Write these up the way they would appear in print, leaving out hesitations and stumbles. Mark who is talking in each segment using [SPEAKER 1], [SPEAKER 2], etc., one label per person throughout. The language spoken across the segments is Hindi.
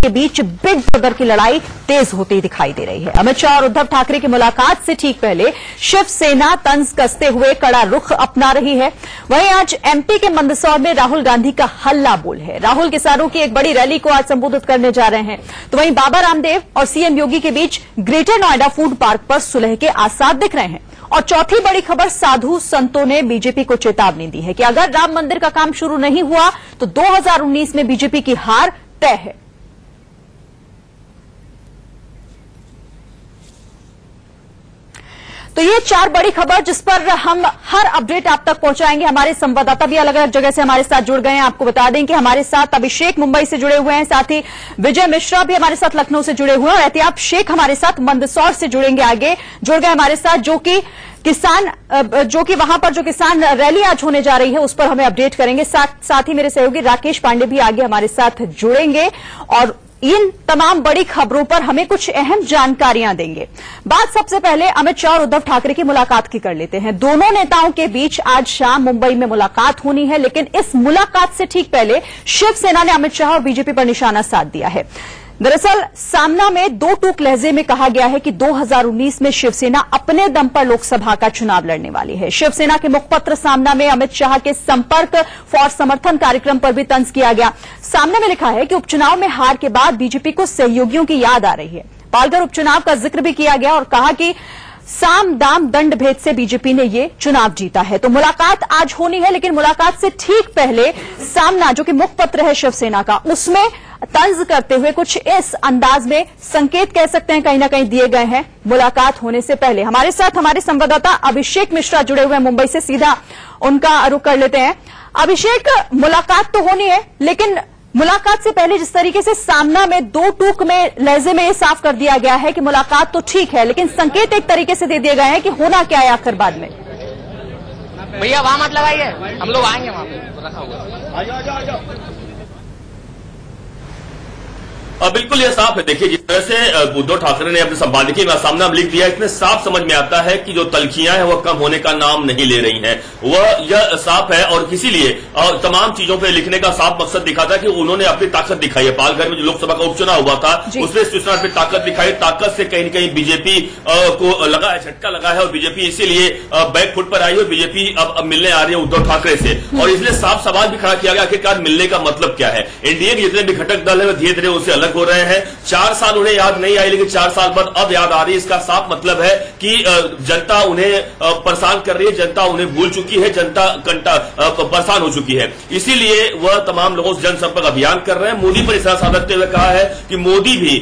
[SPEAKER 1] के बीच बिग ब्रदर की लड़ाई तेज होती दिखाई दे रही है। अमित शाह और उद्धव ठाकरे की मुलाकात से ठीक पहले शिवसेना तंज कसते हुए कड़ा रुख अपना रही है। वहीं आज एमपी के मंदसौर में राहुल गांधी का हल्ला बोल है। राहुल किसानों की एक बड़ी रैली को आज संबोधित करने जा रहे हैं। तो वहीं बाबा रामदेव और सीएम योगी के बीच ग्रेटर नोएडा फूड पार्क पर सुलह के आसार दिख रहे हैं। और चौथी बड़ी खबर, साधु संतों ने बीजेपी को चेतावनी दी है कि अगर राम मंदिर का काम शुरू नहीं हुआ तो 2019 में बीजेपी की हार तय है। तो ये चार बड़ी खबर जिस पर हम हर अपडेट आप तक पहुंचाएंगे। हमारे संवाददाता भी अलग अलग जगह से हमारे साथ जुड़ गए हैं। आपको बता दें कि हमारे साथ अभिषेक मुंबई से जुड़े हुए हैं, साथ ही विजय मिश्रा भी हमारे साथ लखनऊ से जुड़े हुए हैं और एहतियाब शेख हमारे साथ मंदसौर से जुड़ेंगे, आगे जुड़ गए हमारे साथ, जो कि वहां पर जो किसान रैली आज होने जा रही है उस पर हमें अपडेट करेंगे। साथ ही मेरे सहयोगी राकेश पांडे भी आगे हमारे साथ जुड़ेंगे और इन तमाम बड़ी खबरों पर हमें कुछ अहम जानकारियां देंगे। बात सबसे पहले अमित शाह और उद्धव ठाकरे की मुलाकात की कर लेते हैं। दोनों नेताओं के बीच आज शाम मुंबई में मुलाकात होनी है, लेकिन इस मुलाकात से ठीक पहले शिवसेना ने अमित शाह और बीजेपी पर निशाना साध दिया है। दरअसल सामना में दो टूक लहजे में कहा गया है कि 2019 में शिवसेना अपने दम पर लोकसभा का चुनाव लड़ने वाली है। शिवसेना के मुखपत्र सामना में अमित शाह के संपर्क फॉर समर्थन कार्यक्रम पर भी तंज किया गया। सामने में लिखा है कि उपचुनाव में हार के बाद बीजेपी को सहयोगियों की याद आ रही है। पालघर उपचुनाव का जिक्र भी किया गया और कहा कि साम दाम दंड भेद से बीजेपी ने ये चुनाव जीता है। तो मुलाकात आज होनी है, लेकिन मुलाकात से ठीक पहले सामना जो कि मुखपत्र है शिवसेना का, उसमें तंज करते हुए कुछ इस अंदाज में संकेत कह सकते हैं कहीं ना कहीं दिए गए हैं मुलाकात होने से पहले। हमारे साथ हमारे संवाददाता अभिषेक मिश्रा जुड़े हुए हैं मुंबई से, सीधा उनका रुख कर लेते हैं। अभिषेक, मुलाकात तो होनी है, लेकिन मुलाकात से पहले जिस तरीके से सामना में दो टूक में लहजे में ये साफ कर दिया गया है कि मुलाकात तो ठीक है, लेकिन संकेत एक तरीके से दे दिए गए हैं कि होना क्या है आखिर बाद में।
[SPEAKER 2] भैया वहां मत लगाइए, हम लोग आएंगे वहां पे रखा हुआ।
[SPEAKER 3] बिल्कुल ये साफ है। देखिए, जिस तरह से उद्धव ठाकरे ने अपने संपादकीय में सामने लिख दिया, इसमें साफ समझ में आता है कि जो तलखियां हैं वह कम होने का नाम नहीं ले रही हैं। वह यह साफ है और इसीलिए तमाम चीजों पे लिखने का साफ मकसद दिखा था कि उन्होंने अपनी ताकत दिखाई है। पालघर में जो लोकसभा का उपचुनाव हुआ था उसमें शिवसेना अपनी ताकत दिखाई। ताकत से कहीं न कहीं बीजेपी को लगा है, झटका लगा है और बीजेपी इसीलिए बैकफुट पर आई है। बीजेपी अब मिलने आ रही है उद्धव ठाकरे से और इसलिए साफ सवाल भी खड़ा किया गया आखिरकार मिलने का मतलब क्या है। एनडीए के जितने भी घटक दल है वो धीरे धीरे उससे अलग हो रहे हैं। 4 साल उन्हें याद नहीं आई, लेकिन 4 साल बाद अब याद आ रही है। इसका साफ मतलब है कि जनता उन्हें परेशान कर रही है, जनता उन्हें भूल चुकी है, जनता परेशान हो चुकी है। इसीलिए वह तमाम लोगों से जनसंपर्क अभियान कर रहे हैं। मोदी पर निशाना साधते हुए कहा है कि मोदी भी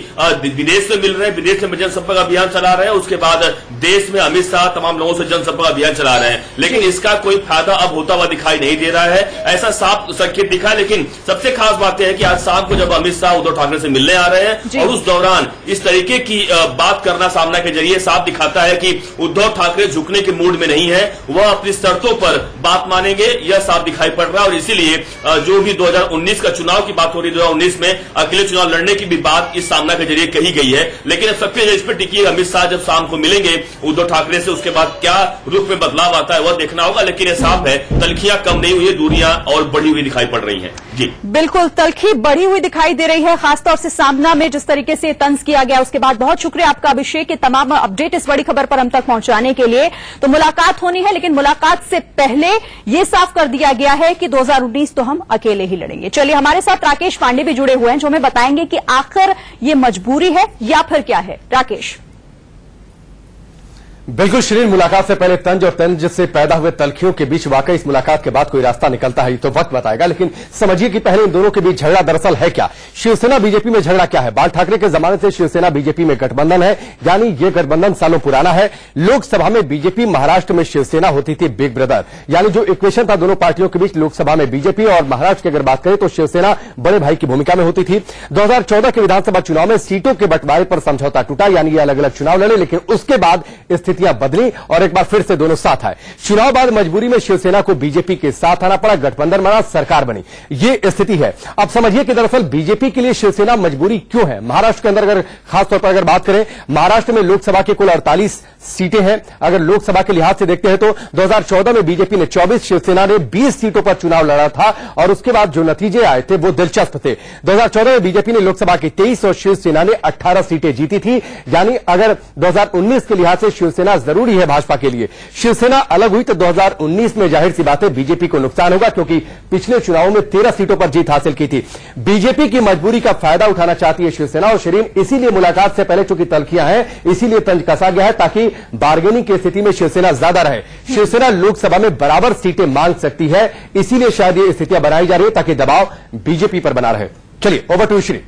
[SPEAKER 3] विदेश से मिल रहे हैं, विदेश में जनसंपर्क अभियान चला रहे हैं, उसके बाद देश में अमित शाह तमाम लोगों से जनसंपर्क अभियान चला रहे हैं, लेकिन इसका कोई फायदा अब होता हुआ दिखाई नहीं दे रहा है। ऐसा साफ संकेत दिखा। लेकिन सबसे खास बात यह है कि आज शाम को जब अमित शाह उद्धव ठाकरे से मिलने आ रहे हैं और उस दौरान इस तरीके की बात करना सामना के जरिए साफ दिखाता है कि उद्धव ठाकरे झुकने के मूड में नहीं है, वह अपनी शर्तों पर बात मानेंगे, यह साफ दिखाई पड़ रहा है। और इसीलिए जो भी 2019 का चुनाव की बात हो रही है, 2019 में अकेले चुनाव लड़ने की भी बात इस सामना के जरिए कही गई है। लेकिन अब सबके इस पर टिकी अमित शाह जब शाम को मिलेंगे उद्धव ठाकरे से, उसके बाद क्या रुख में बदलाव आता है वह देखना होगा। लेकिन यह साफ है तलखियां कम नहीं हुई है, दूरियां और बढ़ी हुई दिखाई पड़ रही है। जी
[SPEAKER 1] बिल्कुल, तलखी बढ़ी हुई दिखाई दे रही है, खासतौर से सामना में जिस तरीके से तंज किया गया। उसके बाद बहुत शुक्रिया आपका अभिषेक के तमाम अपडेट इस बड़ी खबर पर हम तक पहुंचाने के लिए। तो मुलाकात होनी है, लेकिन मुलाकात से पहले यह साफ कर दिया गया है कि 2019 तो हम अकेले ही लड़ेंगे। चलिए, हमारे साथ राकेश पांडे भी जुड़े हुए हैं जो हमें बताएंगे कि आखिर ये मजबूरी है या फिर क्या है। राकेश।
[SPEAKER 4] बिल्कुल श्रीन, मुलाकात से पहले तंज और तंज से पैदा हुए तलखियों के बीच वाकई इस मुलाकात के बाद कोई रास्ता निकलता है ये तो वक्त बताएगा। लेकिन समझिए कि पहले इन दोनों के बीच झगड़ा दरअसल है क्या। शिवसेना बीजेपी में झगड़ा क्या है। बाल ठाकरे के जमाने से शिवसेना बीजेपी में गठबंधन है, यानी ये गठबंधन सालों पुराना है। लोकसभा में बीजेपी, महाराष्ट्र में शिवसेना होती थी बिग ब्रदर, यानी जो इक्वेशन था दोनों पार्टियों के बीच, लोकसभा में बीजेपी और महाराष्ट्र की अगर बात करें तो शिवसेना बड़े भाई की भूमिका में होती थी। 2014 के विधानसभा चुनाव में सीटों के बंटवारे पर समझौता टूटा, यानी ये अलग अलग चुनाव लड़े, लेकिन उसके बाद स्थिति स्थितियां बदली और एक बार फिर से दोनों साथ आए। चुनाव बाद मजबूरी में शिवसेना को बीजेपी के साथ आना पड़ा, गठबंधन बना, सरकार बनी, ये स्थिति है। अब समझिए कि दरअसल बीजेपी के लिए शिवसेना मजबूरी क्यों है। महाराष्ट्र के अंदर अगर खासतौर पर अगर बात करें, महाराष्ट्र में लोकसभा के कुल 48 सीटें हैं। अगर लोकसभा के लिहाज से देखते हैं तो 2014 में बीजेपी ने 24, शिवसेना ने 20 सीटों पर चुनाव लड़ा था और उसके बाद जो नतीजे आए थे वो दिलचस्प थे। 2014 में बीजेपी ने लोकसभा की 23 और शिवसेना ने 18 सीटें जीती थी। यानी अगर 2019 के लिहाज से शिवसेना जरूरी है भाजपा के लिए, शिवसेना अलग हुई तो 2019 में जाहिर सी बात है बीजेपी को नुकसान होगा, क्योंकि पिछले चुनावों में 13 सीटों पर जीत हासिल की थी। बीजेपी की मजबूरी का फायदा उठाना चाहती है शिवसेना और शिरीन इसीलिए मुलाकात से पहले चूंकि तलखियां हैं इसीलिए तंज कसा गया है ताकि बार्गेनिंग की स्थिति में शिवसेना ज्यादा रहे। शिवसेना लोकसभा में बराबर सीटें मांग सकती है, इसीलिए शायद ये स्थितियां बनाई जा रही है ताकि दबाव बीजेपी पर बना रहे। चलिए ओवर टू श्री।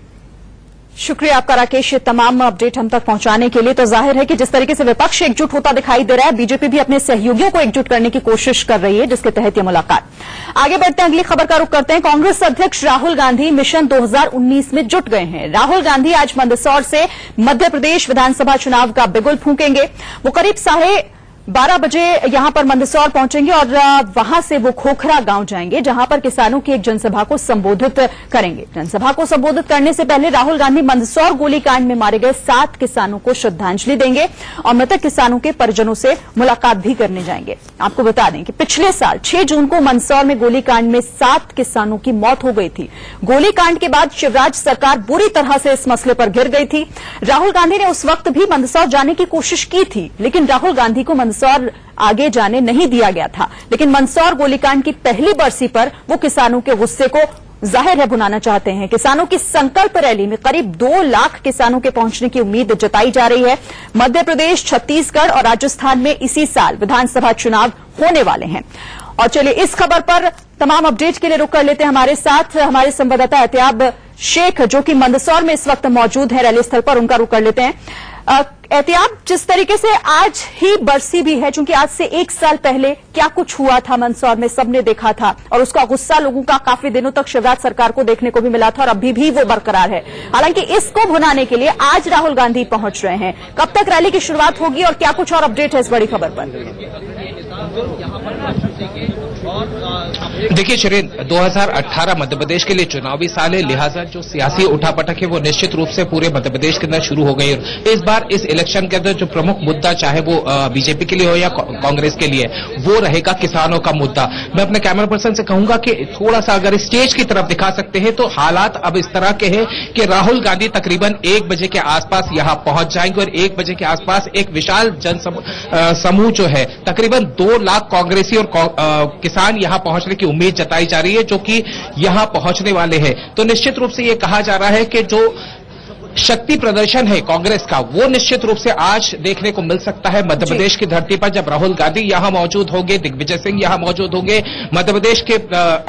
[SPEAKER 1] शुक्रिया आपका राकेश, ये तमाम अपडेट हम तक पहुंचाने के लिए। तो जाहिर है कि जिस तरीके से विपक्ष एकजुट होता दिखाई दे रहा है, बीजेपी भी अपने सहयोगियों को एकजुट करने की कोशिश कर रही है, जिसके तहत ये मुलाकात। आगे बढ़ते हैं, अगली खबर का रुख करते हैं। कांग्रेस अध्यक्ष राहुल गांधी मिशन 2019 में जुट गए हैं। राहुल गांधी आज मंदसौर से मध्य प्रदेश विधानसभा चुनाव का बिगुल फूंकेंगे। वो करीब 12:30 बजे यहां पर मंदसौर पहुंचेंगे और वहां से वो खोखरा गांव जाएंगे, जहां पर किसानों की एक जनसभा को संबोधित करेंगे। जनसभा को संबोधित करने से पहले राहुल गांधी मंदसौर गोलीकांड में मारे गए 7 किसानों को श्रद्धांजलि देंगे और मृतक किसानों के परिजनों से मुलाकात भी करने जाएंगे। आपको बता दें कि पिछले साल 6 जून को मंदसौर में गोलीकांड में 7 किसानों की मौत हो गई थी। गोलीकांड के बाद शिवराज सरकार बुरी तरह से इस मसले पर घिर गई थी। राहुल गांधी ने उस वक्त भी मंदसौर जाने की कोशिश की थी, लेकिन राहुल गांधी को मंदसौर आगे जाने नहीं दिया गया था। लेकिन मंदसौर गोलीकांड की पहली बरसी पर वो किसानों के गुस्से को जाहिर है भुनाना चाहते हैं। किसानों की संकल्प रैली में करीब 2 लाख किसानों के पहुंचने की उम्मीद जताई जा रही है। मध्य प्रदेश, छत्तीसगढ़ और राजस्थान में इसी साल विधानसभा चुनाव होने वाले हैं। और चलिए इस खबर पर तमाम अपडेट के लिए रुक कर लेते हैं हमारे साथ हमारे संवाददाता एहतियाब शेख, जो कि मंदसौर में इस वक्त मौजूद है रैली स्थल पर, उनका रुक कर लेते हैं। एहतियाब, जिस तरीके से आज ही बरसी भी है, चूंकि आज से 1 साल पहले क्या कुछ हुआ था मंदसौर में सबने देखा था और उसका गुस्सा लोगों का काफी दिनों तक शिवराज सरकार को देखने को भी मिला था और अभी भी वो बरकरार है। हालांकि इसको भुनाने के लिए आज राहुल गांधी पहुंच रहे हैं। कब तक रैली की शुरुआत होगी और क्या कुछ और अपडेट है इस बड़ी खबर पर?
[SPEAKER 2] देखिए शिरीन, 2018 मध्य प्रदेश के लिए चुनावी साल है, लिहाजा जो सियासी उठापटक है वो निश्चित रूप से पूरे मध्य प्रदेश के अंदर शुरू हो गई है। इस बार इस इलेक्शन के अंदर जो प्रमुख मुद्दा, चाहे वो बीजेपी के लिए हो या कांग्रेस के लिए, वो रहेगा किसानों का मुद्दा। मैं अपने कैमरा पर्सन से कहूंगा कि थोड़ा सा अगर स्टेज की तरफ दिखा सकते हैं तो हालात अब इस तरह के हैं कि राहुल गांधी तकरीबन 1 बजे के आसपास यहां पहुंच जाएंगे और 1 बजे के आसपास एक विशाल जन समूह जो है, तकरीबन 2 लाख कांग्रेसी और किसान यहां पहुंचने की उम्मीद जताई जा रही है, जो कि यहां पहुंचने वाले हैं। तो निश्चित रूप से ये कहा जा रहा है कि जो शक्ति प्रदर्शन है कांग्रेस का, वो निश्चित रूप से आज देखने को मिल सकता है मध्य प्रदेश की धरती पर, जब राहुल गांधी यहां मौजूद होंगे, दिग्विजय सिंह यहां मौजूद होंगे, मध्य प्रदेश के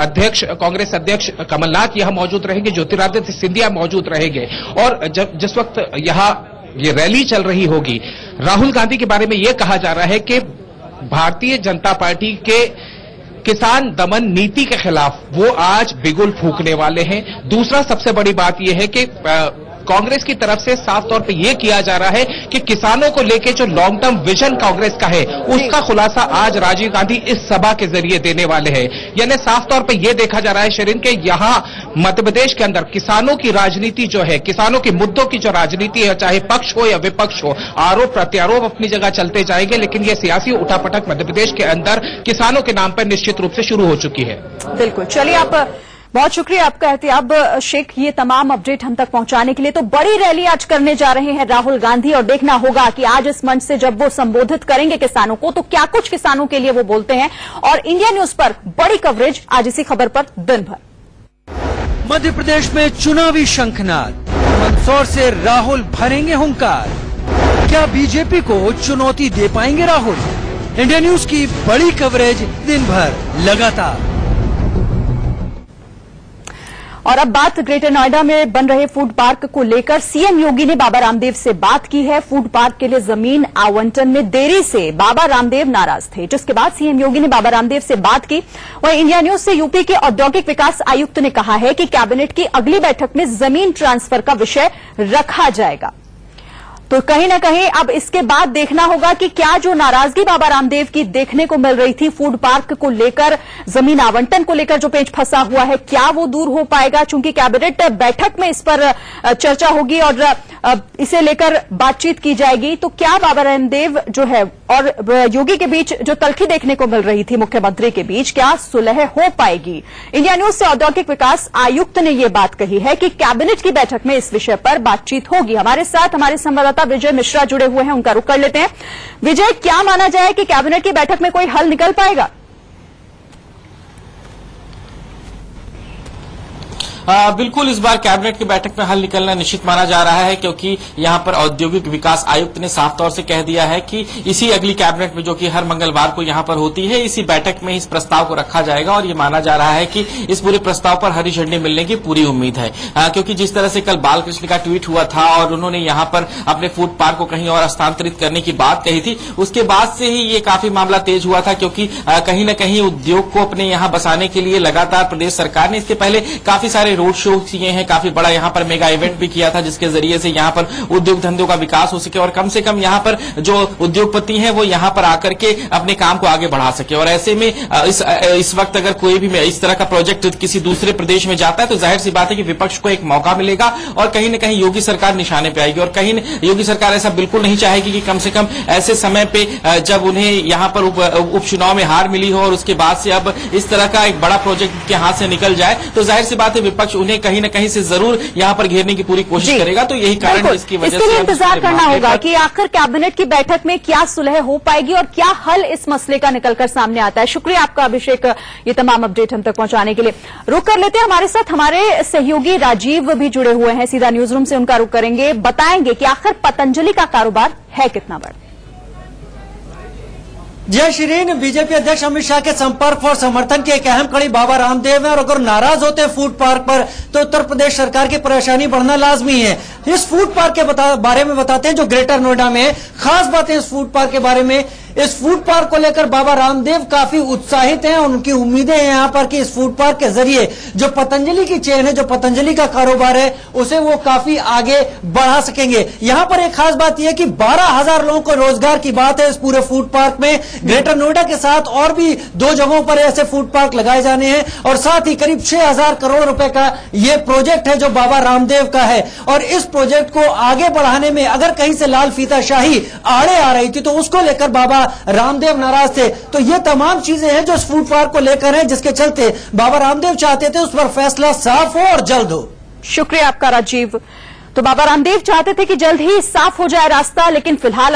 [SPEAKER 2] अध्यक्ष कांग्रेस अध्यक्ष कमलनाथ यहां मौजूद रहेंगे, ज्योतिरादित्य सिंधिया मौजूद रहेंगे। और जिस वक्त यहां ये रैली चल रही होगी, राहुल गांधी के बारे में यह कहा जा रहा है कि भारतीय जनता पार्टी के किसान दमन नीति के खिलाफ वो आज बिगुल फूंकने वाले हैं। दूसरा सबसे बड़ी बात यह है कि कांग्रेस की तरफ से साफ तौर पे ये किया जा रहा है कि किसानों को लेके जो लॉन्ग टर्म विजन कांग्रेस का है, उसका खुलासा आज राजीव गांधी इस सभा के जरिए देने वाले हैं। यानी साफ तौर पे ये देखा जा रहा है शिरीन के यहां मध्य प्रदेश के अंदर किसानों की राजनीति जो है, किसानों के मुद्दों की जो राजनीति है, चाहे पक्ष हो या विपक्ष हो, आरोप प्रत्यारोप अपनी जगह चलते जाएंगे, लेकिन ये सियासी उठापटक मध्य प्रदेश के अंदर किसानों के नाम पर निश्चित रूप से शुरू हो चुकी है।
[SPEAKER 1] बिल्कुल, चलिए आप बहुत शुक्रिया आपका एहतियाब शेख, ये तमाम अपडेट हम तक पहुंचाने के लिए। तो बड़ी रैली आज करने जा रहे हैं राहुल गांधी और देखना होगा कि आज इस मंच से जब वो संबोधित करेंगे किसानों को तो क्या कुछ किसानों के लिए वो बोलते हैं। और इंडिया न्यूज पर बड़ी कवरेज आज इसी खबर पर दिन भर।
[SPEAKER 5] मध्य प्रदेश में चुनावी शंखनाद, मंदसौर से राहुल भरेंगे हुंकार। क्या बीजेपी को चुनौती दे पाएंगे राहुल? इंडिया न्यूज की बड़ी कवरेज दिन भर लगातार।
[SPEAKER 1] और अब बात ग्रेटर नोएडा में बन रहे फूड पार्क को लेकर सीएम योगी ने बाबा रामदेव से बात की है। फूड पार्क के लिए जमीन आवंटन में देरी से बाबा रामदेव नाराज थे, जिसके बाद सीएम योगी ने बाबा रामदेव से बात की। वहीं इंडिया न्यूज से यूपी के औद्योगिक विकास आयुक्त ने कहा है कि कैबिनेट की अगली बैठक में जमीन ट्रांसफर का विषय रखा जाएगा। तो कहीं ना कहीं अब इसके बाद देखना होगा कि क्या जो नाराजगी बाबा रामदेव की देखने को मिल रही थी फूड पार्क को लेकर, जमीन आवंटन को लेकर जो पेच फंसा हुआ है, क्या वो दूर हो पाएगा? चूंकि कैबिनेट बैठक में इस पर चर्चा होगी और इसे लेकर बातचीत की जाएगी, तो क्या बाबा रामदेव जो है और योगी के बीच जो तल्खी देखने को मिल रही थी मुख्यमंत्री के बीच, क्या सुलह हो पाएगी? इंडिया न्यूज से औद्योगिक विकास आयुक्त ने यह बात कही है कि कैबिनेट की बैठक में इस विषय पर बातचीत होगी। हमारे साथ हमारे संवाददाता विजय मिश्रा जुड़े हुए हैं, उनका रुख कर लेते हैं। विजय, क्या माना जाए कि कैबिनेट की बैठक में कोई हल निकल पाएगा?
[SPEAKER 6] बिल्कुल, इस बार कैबिनेट की बैठक में हल निकलना निश्चित माना जा रहा है, क्योंकि यहां पर औद्योगिक विकास आयुक्त ने साफ तौर से कह दिया है कि इसी अगली कैबिनेट में, जो कि हर मंगलवार को यहां पर होती है, इसी बैठक में इस प्रस्ताव को रखा जाएगा और ये माना जा रहा है कि इस पूरे प्रस्ताव पर हरी झंडी मिलने की पूरी उम्मीद है। क्योंकि जिस तरह से कल बालकृष्ण का ट्वीट हुआ था और उन्होंने यहां पर अपने फूड पार्क को कहीं और हस्तांतरित करने की बात कही थी, उसके बाद से ही ये काफी मामला तेज हुआ था, क्योंकि कहीं न कहीं उद्योग को अपने यहां बसाने के लिए लगातार प्रदेश सरकार ने इसके पहले काफी सारे रोड शो किए हैं, काफी बड़ा यहां पर मेगा इवेंट भी किया था, जिसके जरिए से यहां पर उद्योग धंधों का विकास हो सके और कम से कम यहां पर जो उद्योगपति हैं वो यहां पर आकर के अपने काम को आगे बढ़ा सके। और ऐसे में इस वक्त अगर कोई भी इस तरह का प्रोजेक्ट किसी दूसरे प्रदेश में जाता है तो जाहिर सी बात है कि विपक्ष को एक मौका मिलेगा और कहीं न कहीं योगी सरकार निशाने पे आएगी। और कहीं योगी सरकार ऐसा बिल्कुल नहीं चाहेगी कि कम से कम ऐसे समय पे जब उन्हें यहां पर उपचुनाव में हार मिली हो और उसके बाद से अब इस तरह का एक बड़ा प्रोजेक्ट के हाथ से निकल जाए, तो जाहिर सी बात है विपक्ष उन्हें कहीं न कहीं से जरूर यहां पर घेरने की पूरी कोशिश करेगा। तो यही कारण है इसकी वजह से
[SPEAKER 1] इसके लिए इंतजार करना होगा कि आखिर कैबिनेट की बैठक में क्या सुलह हो पाएगी और क्या हल इस मसले का निकलकर सामने आता है। शुक्रिया आपका अभिषेक, ये तमाम अपडेट हम तक पहुंचाने के लिए। रुक कर लेते हैं, हमारे साथ हमारे सहयोगी राजीव भी जुड़े हुए हैं, सीधा न्यूज रूम से उनका रुख करेंगे, बताएंगे कि आखिर पतंजलि का कारोबार है कितना बड़ा।
[SPEAKER 5] जय श्रीन, बीजेपी अध्यक्ष अमित शाह के संपर्क और समर्थन की एक अहम कड़ी बाबा रामदेव है और अगर नाराज होते हैं फूड पार्क पर तो उत्तर प्रदेश सरकार की परेशानी बढ़ना लाजमी है। इस फूड पार्क के बारे में बताते हैं जो ग्रेटर नोएडा में खास बातें इस फूड पार्क के बारे में। इस फूड पार्क को लेकर बाबा रामदेव काफी उत्साहित हैं और उनकी उम्मीदें हैं यहाँ पर कि इस फूड पार्क के जरिए जो पतंजलि की चेन है, जो पतंजलि का कारोबार है, उसे वो काफी आगे बढ़ा सकेंगे। यहाँ पर एक खास बात यह है कि 12,000 लोगों को रोजगार की बात है इस पूरे फूड पार्क में। ग्रेटर नोएडा के साथ और भी 2 जगहों पर ऐसे फूड पार्क लगाए जाने हैं और साथ ही करीब 6,000 करोड़ रुपए का ये प्रोजेक्ट है जो बाबा रामदेव का है। और इस प्रोजेक्ट को आगे बढ़ाने में अगर कहीं से लाल फीताशाही आड़े आ रही थी तो उसको लेकर बाबा रामदेव नाराज थे। तो ये तमाम चीजें हैं जो इस फूड पार्क को लेकर हैं, जिसके चलते बाबा रामदेव चाहते थे उस पर फैसला साफ हो और जल्द हो।
[SPEAKER 1] शुक्रिया आपका राजीव। तो बाबा रामदेव चाहते थे कि जल्द ही साफ हो जाए रास्ता, लेकिन फिलहाल